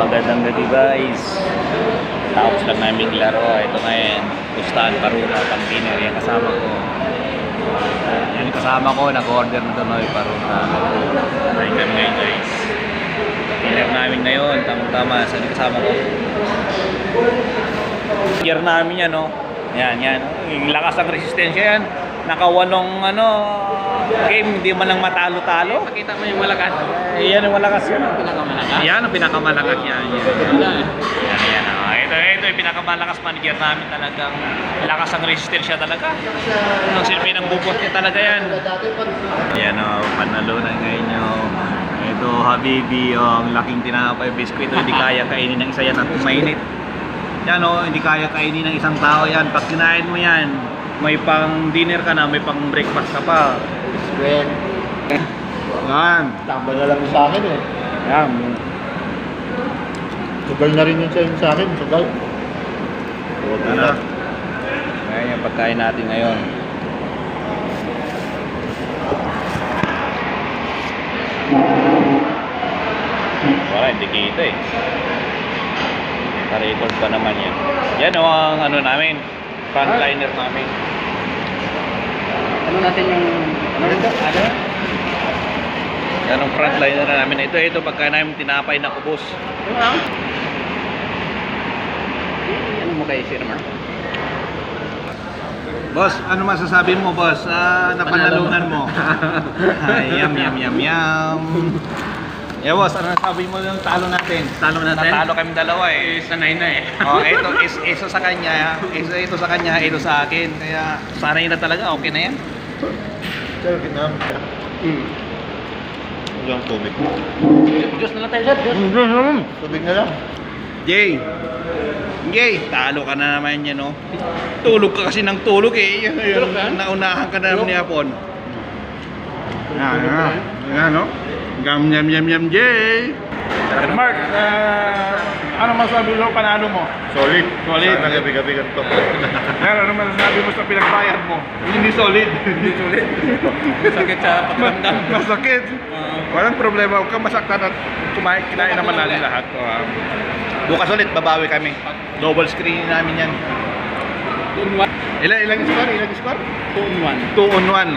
Magandang gabi guys. Tapos lang namin laro. Ito na yan. Pustahan, Paruna, pang dinner. Yan kasama ko. Yan kasama ko. Nag-order na Donoy Paruna. Try kami ngayon guys. Dinner namin ngayon. Tama-tama. Saan kasama ko? Year namin yan, no? Yan. Yung lakas ng resistensya yan. Nakawalong game, hindi man lang matalo-talo. Pakita mo yung malakas. Yan yung malakas yan. Pinakamalakas? Yan ang pinakamalakas yan. Yan. Ito yung pinakamalakas manager namin talagang lakas ang resistensya talaga. Ang silbi ng bubot niya talaga yan. Yan o, panalunan ngayon nyo. Ito, Habibi, ang laking tinapay biskuit. Hindi kaya kainin ng isa yan at mainit. Yan o, hindi kaya kainin ng isang tao yan. Pag kinain mo yan, may pang dinner ka na, may pang breakfast ka pa. Square. Yan. Tambal na lang sa akin eh. Yan. Sugal na rin yun sa akin. Sugal. Ano? Ayan yung pagkain natin ngayon. Wala, hindi kita eh. Naka-record pa naman yan. Yan o ang namin. Frontliner namin. Ano natin yung... Ano ito? Ano? Yan ang frontliner namin. Ito pagkain namin tinapay na kubos. Ano lang? Ano mo kay Sir Mark? Boss, ano masasabi mo, boss? Napanalunan mo. Ay, yum. Yeah, boss, ano nasabi mo yung talo natin? Natalo kami dalawa eh. Sanay na eh. Oh, ito sa kanya, ito sa kanya, ito sa akin. Kaya sanay na talaga, okay na yan. Sir, ginam. Yung tubig. Diyos na lang tayo, Sir. Diyos. Tubig na lang. Jay, talo ka na naman yan, no? Tulog ka kasi ng tulog eh. Tulog ka? Naunahan ka na naman ni Hapon. Yan, no? Yum, Jay. Sir Mark, ano masabi mo panalo mo? Solid. Solid. Sana gabi-gabi ganito. Ano masasabi mo sa pinagbayad mo? Hindi solid. Sakit sa pakiramdam. Masakit. Walang problema. Huwag kang masaktan at kinain naman natin lahat. Bukas ulit, babawi kami. Double screen namin yan. 2-1. Ilang score? 2-1. 2-on-1.